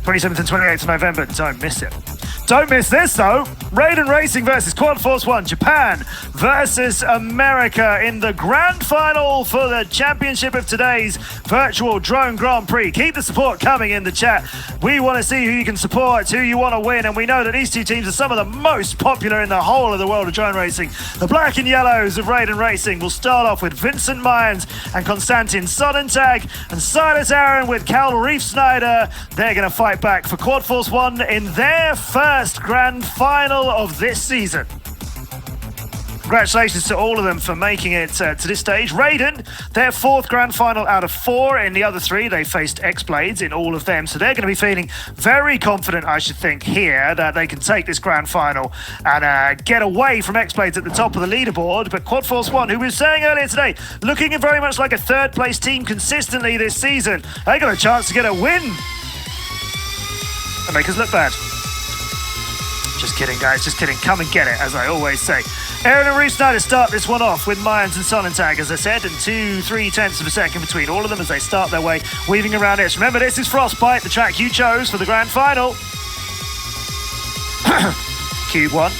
27th and 28th of November. Don't miss it. Don't miss this, though. Raiden Racing versus Quad Force 1. Japan versus America in the grand final for the championship of today's virtual drone Grand Prix. Keep the support coming in the chat. We want to see who you can support, who you want to win, and we know that these two teams are some of the most popular in the whole of the world of drone racing. The black and yellows of Raiden Racing will start off with Vincent Mayans and Konstantin Sonnentag, and Silas Aaron with Cal Reef Snyder. They're going to fight back for Quad Force 1 in their first grand final of this season. Congratulations to all of them for making it to this stage. Raiden, their fourth grand final out of 4. In the other 3, they faced X-Blades in all of them. So they're going to be feeling very confident, I should think, here that they can take this grand final and get away from X-Blades at the top of the leaderboard. But Quad Force 1, who we were saying earlier today, looking very much like a third place team consistently this season, they got a chance to get a win and make us look bad. Just kidding, guys. Just kidding. Come and get it, as I always say. Aaron and Reef Snyder start this one off with Mayans and Sonnentag, as I said, and 2/3 of a second between all of them as they start their way weaving around it. Remember, this is Frostbite, the track you chose for the grand final. Cube 1,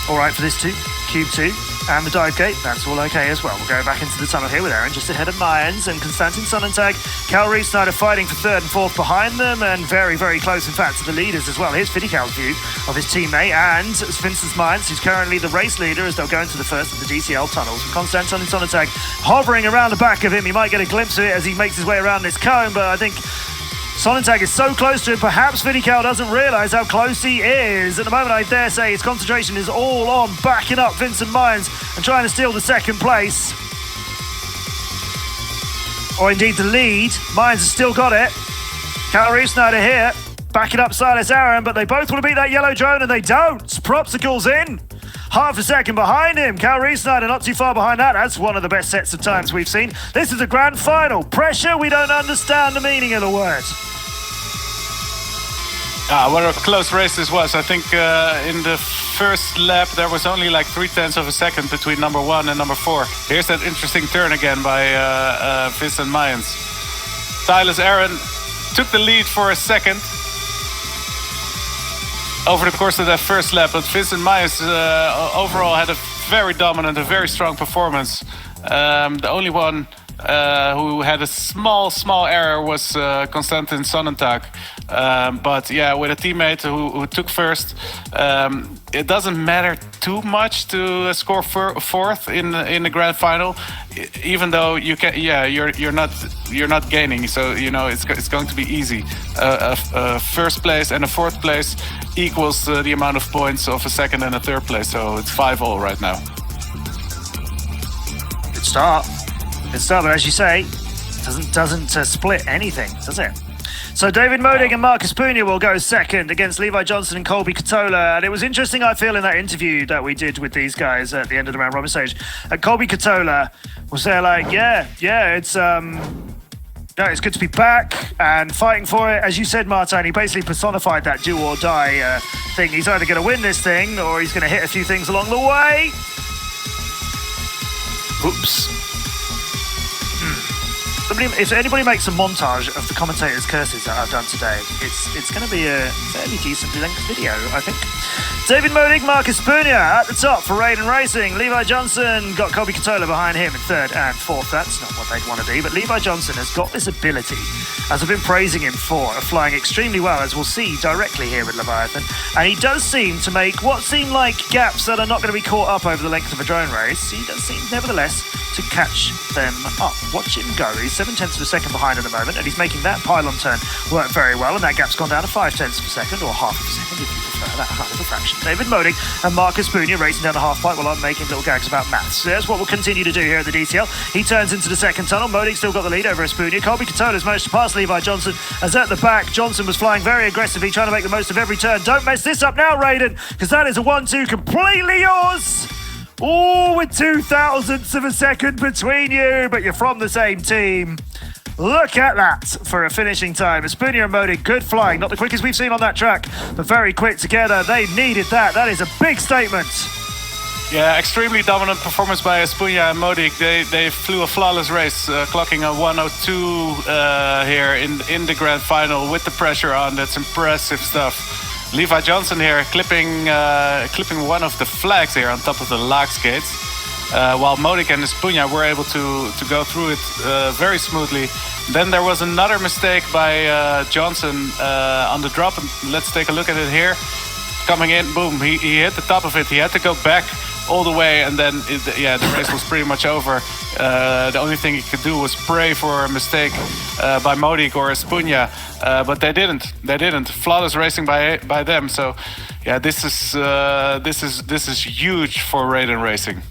all right for this 2. Cube 2, and the dive gate, that's all okay as well. We'll go back into the tunnel here with Aaron just ahead of Mayans and Konstantin Sonnentag. Cal Reef Snyder fighting for 3rd and 4th behind them, and very, very close, in fact, to the leaders as well. Here's Fidical's view of his teammate, and Vincent Mayans, who's currently the race leader as they'll go into the first of the DCL tunnels. And Konstantin Sonnentag hovering around the back of him. You might get a glimpse of it as he makes his way around this cone, but I think Sonnentag is so close to him, perhaps Vidical doesn't realise how close he is. At the moment, I dare say his concentration is all on backing up Vincent Mayans and trying to steal the 2nd place. Or indeed the lead. Mayans has still got it. Cal Reef Snyder here, backing up Silas Aaron, but they both want to beat that yellow drone and they don't. Propsicle's in. Half a second behind him. Cal Reef Snyder not too far behind that. That's one of the best sets of times we've seen. This is a grand final. Pressure, we don't understand the meaning of the word. What a close race this was. I think in the first lap there was only like 0.3 of a second between number 1 and number 4. Here's that interesting turn again by Vincent Mayans. Silas Aaron took the lead for a second over the course of that first lap, but Vincent Mayans overall had a very dominant, a very strong performance. The only one who had a small error was Konstantin Sonnentag. But yeah, with a teammate who took first, it doesn't matter too much to score 4th in the grand final, even though you can. Yeah, you're not gaining, so you know it's going to be easy. A 1st place and a 4th place equals the amount of points of a 2nd and a 3rd place, so it's 5-all right now. Good start. Good start, but as you say, doesn't split anything, does it? So David Modig and Marcus Pugna will go 2nd against Levi Johnson and Colby Katola. And it was interesting, I feel, in that interview that we did with these guys at the end of the round robin stage. Colby Katola was there like, it's good to be back and fighting for it. As you said, Martin, he basically personified that do or die thing. He's either going to win this thing or he's going to hit a few things along the way. Oops. If anybody makes a montage of the commentators' curses that I've done today, it's going to be a fairly decently length video, I think. David Modig, Marcus Pugna at the top for Raiden Racing. Levi Johnson got Colby Katola behind him in 3rd and 4th. That's not what they'd want to do, but Levi Johnson has got this ability, as I've been praising him for, of flying extremely well, as we'll see directly here with Leviathan. And he does seem to make what seem like gaps that are not going to be caught up over the length of a drone race. He does seem, nevertheless, to catch them up. Watch him go. He's 0.7 of a second behind at the moment, and he's making that pylon turn work very well, and that gap's gone down to 0.5 of a second, or half of a second if you prefer that kind of a fraction. David Modig and Marcus Pugna racing down the half pipe while I'm making little gags about maths. So that's what we'll continue to do here at the DCL. He turns into the 2nd tunnel. Modig still got the lead over Pugna. Colby Katola's managed to pass Levi Johnson, as at the back Johnson was flying very aggressively, trying to make the most of every turn. Don't mess this up now, Raiden, because that is a 1-2 completely yours. Oh, with 0.002 of a second between you, but you're from the same team. Look at that for a finishing time. Pugna and Modig, good flying. Not the quickest we've seen on that track, but very quick together. They needed that. That is a big statement. Yeah, extremely dominant performance by Espunya and Modik. They flew a flawless race, clocking a 102 here in the grand final with the pressure on. That's impressive stuff. Levi Johnson here clipping one of the flags here on top of the Laax gates, while Modik and Espunya were able to go through it very smoothly. Then there was another mistake by Johnson on the drop. Let's take a look at it here. Coming in, boom, he hit the top of it. He had to go back all the way, and then the race was pretty much over. The only thing he could do was pray for a mistake by Modik or Espunya, but they didn't. Flawless racing by them. So yeah, this is huge for Raiden Racing.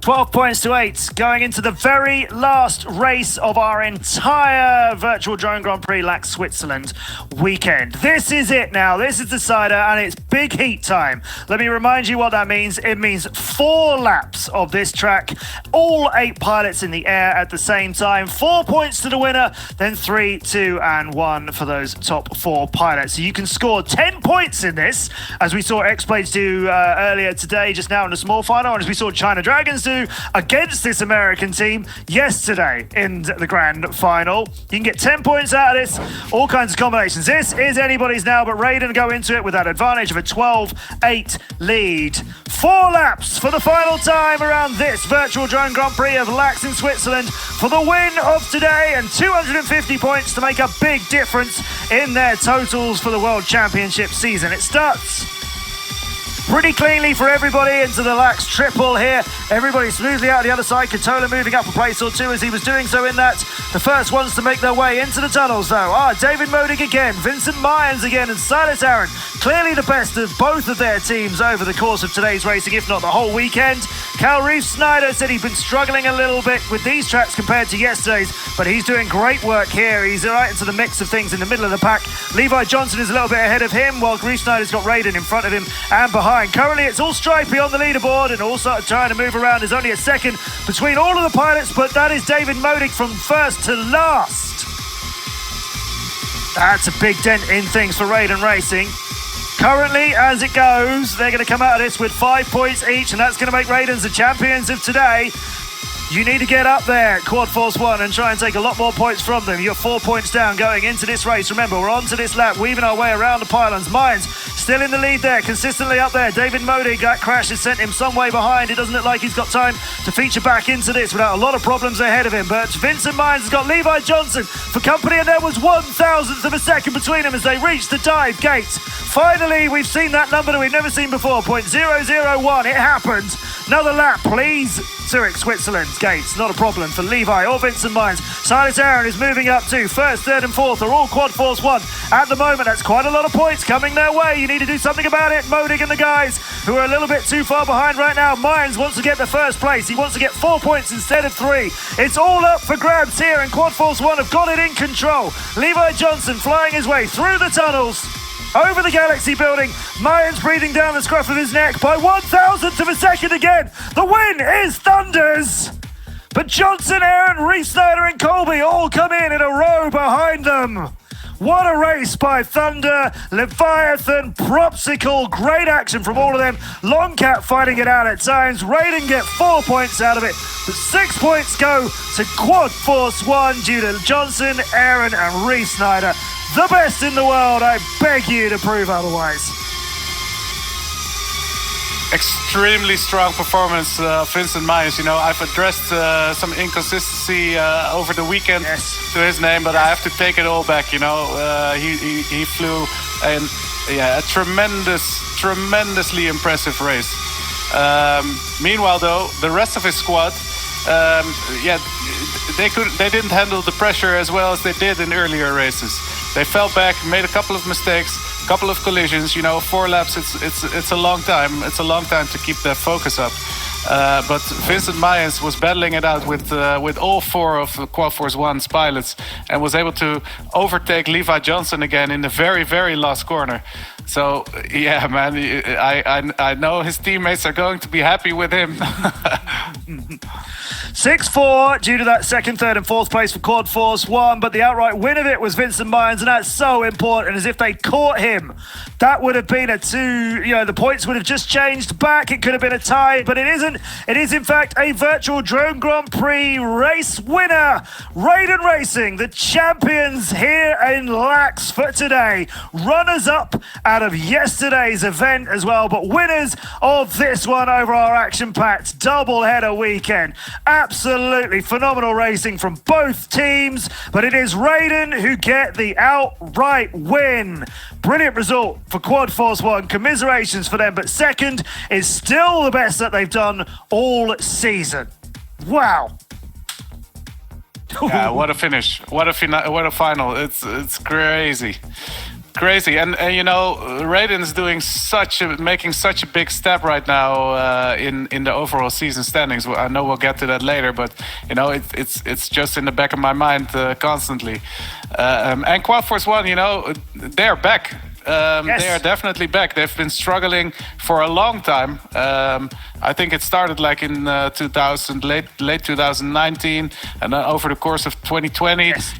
12 points to 8, going into the very last race of our entire Virtual Drone Grand Prix Laax Switzerland weekend. This is it now. This is the decider, and it's big heat time. Let me remind you what that means. It means 4 laps of this track, all 8 pilots in the air at the same time. 4 points to the winner, then 3, 2, and 1 for those top 4 pilots. So you can score 10 points in this, as we saw X-Blades do earlier today, just now in the small final, and as we saw China Dragons do against this American team yesterday in the grand final. You can get 10 points out of this, all kinds of combinations. This is anybody's now, but Raiden go into it with that advantage of a 12-8 lead. 4 laps for the final time around this Virtual Drone Grand Prix of Laax in Switzerland for the win of today, and 250 points to make a big difference in their totals for the World Championship season. It starts pretty cleanly for everybody into the Laax triple here. Everybody smoothly out the other side. Katola moving up a place or two as he was doing so in that. The first ones to make their way into the tunnels, though, are David Modig again, Vincent Myers again, and Silas Aaron. Clearly the best of both of their teams over the course of today's racing, if not the whole weekend. Cal Reeve-Snyder said he's been struggling a little bit with these tracks compared to yesterday's, but he's doing great work here. He's right into the mix of things in the middle of the pack. Levi Johnson is a little bit ahead of him, while Reeve-Snyder's got Raiden in front of him and behind. Currently it's all Stripey on the leaderboard, and also trying to move around. There's only a second between all of the pilots, but that is David Modig from first to last. That's a big dent in things for Raiden Racing. Currently, as it goes, they're going to come out of this with 5 points each, and that's going to make Raidens the champions of today. You need to get up there, Quad Force 1, and try and take a lot more points from them. You're 4 points down going into this race. Remember, we're on to this lap, weaving our way around the pylons. Mines still in the lead there, consistently up there. David Modig, that crash has sent him some way behind. It doesn't look like he's got time to feature back into this without a lot of problems ahead of him. But Vincent Mines has got Levi Johnson for company, and there was 1,000th of a second between them as they reached the dive gate. Finally, we've seen that number that we've never seen before, 0.001. It happened. Another lap, please. Zurich, Switzerland gates, not a problem for Levi or Vincent Mines. Silas Aaron is moving up too. First, third and fourth are all Quad Force 1 at the moment. That's quite a lot of points coming their way. You need to do something about it. Modig and the guys who are a little bit too far behind right now. Mines wants to get the first place. He wants to get 4 points instead of 3. It's all up for grabs here, and Quad Force 1 have got it in control. Levi Johnson flying his way through the tunnels, over the Galaxy building. Mayans breathing down the scruff of his neck by 1,000th of a second again. The win is Thunder's. But Johnson, Aaron, Reeve-Snyder and Colby all come in a row behind them. What a race by Thunder, Leviathan, Propsicle. Great action from all of them. Longcat fighting it out at times. Raiden get 4 points out of it, but 6 points go to Quad Force 1 due to Johnson, Aaron and Reeve-Snyder. The best in the world, I beg you to prove otherwise. Extremely strong performance, Vincent Myers. You know, I've addressed some inconsistency over the weekend to his name, but I have to take it all back. You know, he flew a tremendously impressive race. Meanwhile, though, the rest of his squad, they didn't handle the pressure as well as they did in earlier races. They fell back, made a couple of mistakes, couple of collisions. You know, 4 laps, it's a long time. It's a long time to keep their focus up. But Vincent Myers was battling it out with all 4 of Quad Force 1's pilots, and was able to overtake Levi Johnson again in the very, very last corner. So yeah, man, I know his teammates are going to be happy with him. 6-4 due to that second, third and fourth place for Quad Force 1, but the outright win of it was Vincent Myers, and that's so important, as if they caught him, that would have been a 2, the points would have just changed back, it could have been a tie, but it isn't. It is in fact a virtual Drone Grand Prix race winner. Raiden Racing, the champions here in Laax for today. Runners up out of yesterday's event as well, but winners of this one over our action-packed double-header weekend. Absolutely phenomenal racing from both teams, but it is Raiden who get the outright win. Brilliant result for Quad Force 1. Commiserations for them, but second is still the best that they've done all season. Wow. Yeah, what a finish. What a final. It's crazy. Crazy, and Raiden's doing making such a big step right now in the overall season standings. I know we'll get to that later, but it's just in the back of my mind constantly. And Quad Force 1, they're back. Yes. They are definitely back. They've been struggling for a long time. I think it started like in late 2019, and then over the course of 2020, yes.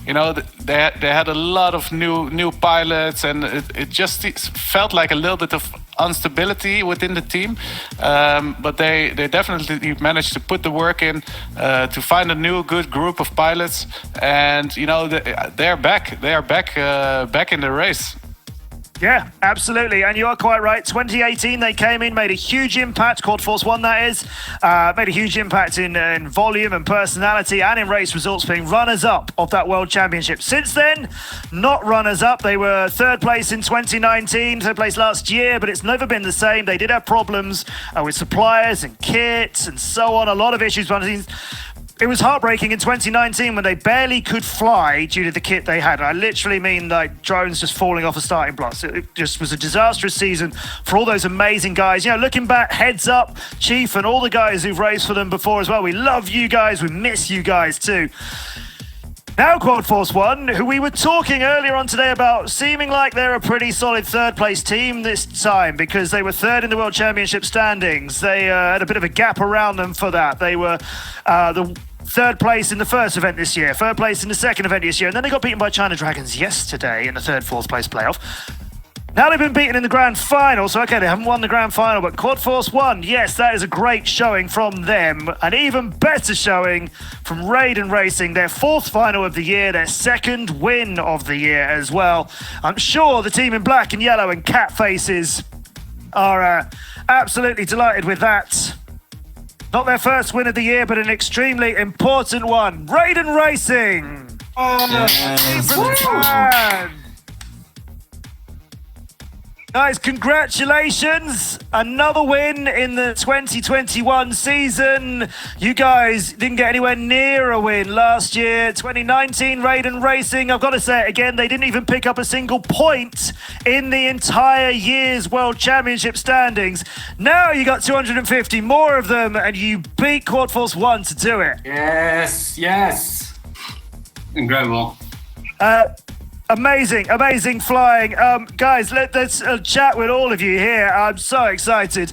They had a lot of new pilots, and it just felt like a little bit of instability within the team. But they definitely managed to put the work in to find a new good group of pilots, and they're back. They are back in the race. Yeah, absolutely. And you are quite right. 2018, they came in, made a huge impact. Quad Force 1, that is. Made a huge impact in volume and personality and in race results, being runners-up of that World Championship. Since then, not runners-up. They were third place in 2019, third place last year, but it's never been the same. They did have problems with suppliers and kits and so on. A lot of issues. It was heartbreaking in 2019 when they barely could fly due to the kit they had. I literally mean like drones just falling off the starting blocks. It just was a disastrous season for all those amazing guys. Looking back, heads up, Chief and all the guys who've raced for them before as well. We love you guys. We miss you guys too. Now Quad Force 1, who we were talking earlier on today about seeming like they're a pretty solid third place team this time because they were third in the World Championship standings. They had a bit of a gap around them for that. They were the third place in the first event this year, third place in the second event this year, and then they got beaten by China Dragons yesterday in the third, fourth place playoff. Now they've been beaten in the grand final, so okay, they haven't won the grand final, but Quad Force 1, yes, that is a great showing from them. An even better showing from Raiden Racing, their fourth final of the year, their second win of the year as well. I'm sure the team in black and yellow and cat faces are absolutely delighted with that. Not their first win of the year, but an extremely important one. Raiden Racing! Yes. Guys, congratulations. Another win in the 2021 season. You guys didn't get anywhere near a win last year. 2019 Raiden Racing, I've got to say it again, they didn't even pick up a single point in the entire year's World Championship standings. Now you got 250 more of them, and you beat Quad Force 1 to do it. Yes. Incredible. Amazing flying. Guys, let's chat with all of you here. I'm so excited.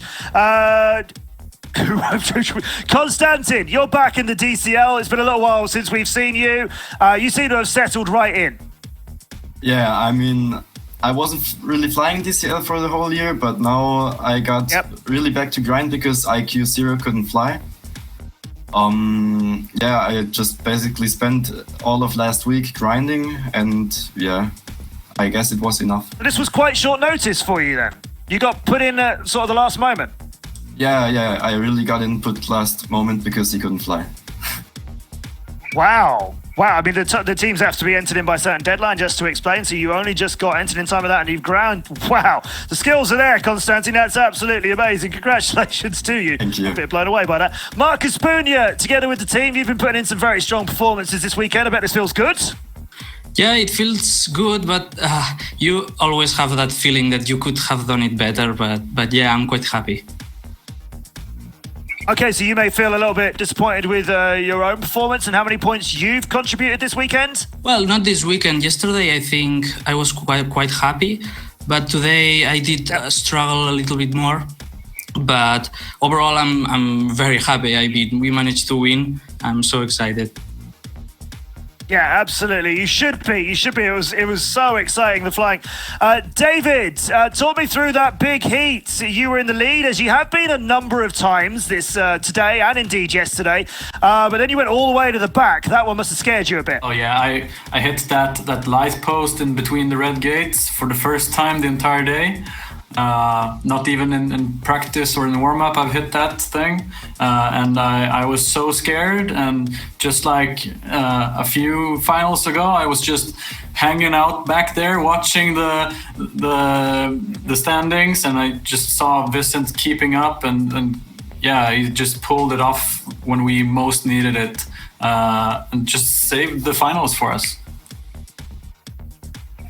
Konstantin, you're back in the DCL. It's been a little while since we've seen you. You seem to have settled right in. Yeah, I mean, I wasn't really flying DCL for the whole year, but now I got really back to grind because IQ0 couldn't fly. Yeah, I just basically spent all of last week grinding, and yeah, I guess it was enough. This was quite short notice for you then. You got put in at sort of the last moment. Yeah, I really got input last moment because he couldn't fly. Wow. I mean, the teams have to be entered in by a certain deadline, just to explain. So you only just got entered in time of that and you've ground. Wow. The skills are there, Konstantin. That's absolutely amazing. Congratulations to you. Thank you. I'm a bit blown away by that. Marcus Punya, together with the team, you've been putting in some very strong performances this weekend. I bet this feels good. Yeah, it feels good, but you always have that feeling that you could have done it better. But yeah, I'm quite happy. Okay, so you may feel a little bit disappointed with your own performance and how many points you've contributed this weekend? Well, not this weekend. Yesterday, I think I was quite happy. but today I did struggle a little bit more. But overall, I'm very happy. We managed to win. I'm so excited. Yeah, absolutely. You should be. You should be. It was so exciting, the flying. David, talk me through that big heat. You were in the lead, as you have been a number of times this today and indeed yesterday. But then you went all the way to the back. That one must have scared you a bit. Oh yeah, I hit that light post in between the red gates for the first time the entire day. Not even in practice or in warm-up I've hit that thing, and I was so scared, and just like a few finals ago I was just hanging out back there watching the standings, and I just saw Vincent keeping up, and yeah, he just pulled it off when we most needed it, and just saved the finals for us.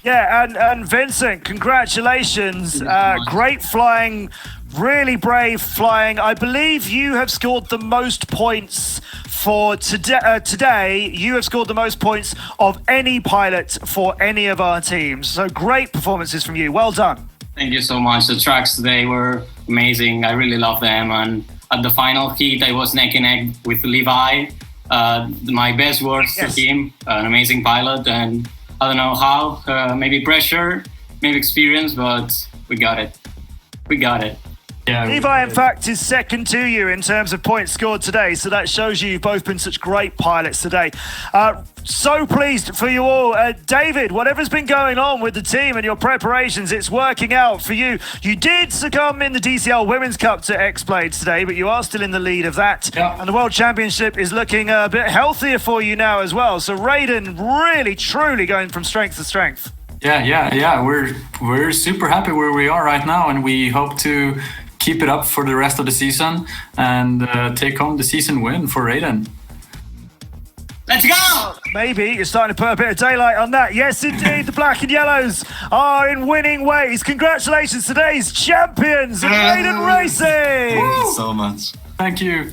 Yeah, and Vincent, congratulations. Great flying, really brave flying. I believe you have scored the most points for today. You have scored the most points of any pilot for any of our teams. So great performances from you. Well done. Thank you so much. The tracks today were amazing. I really love them. And at the final heat, I was neck and neck with Levi. My best words to him. An amazing pilot, and I don't know how, maybe pressure, maybe experience, but we got it. We got it. Yeah, Levi, in fact, is second to you in terms of points scored today, so that shows you've both been such great pilots today. So pleased for you all. David, whatever's been going on with the team and your preparations, it's working out for you. You did succumb in the DCL Women's Cup to X-Blades today, but you are still in the lead of that. Yeah. And the World Championship is looking a bit healthier for you now as well. So Raiden really, truly going from strength to strength. Yeah. We're super happy where we are right now, and we hope to keep it up for the rest of the season and take home the season win for Raiden. Let's go! Maybe you're starting to put a bit of daylight on that. Yes, indeed, the black and yellows are in winning ways. Congratulations, today's champions of Raiden Racing! Thank you so much. Thank you.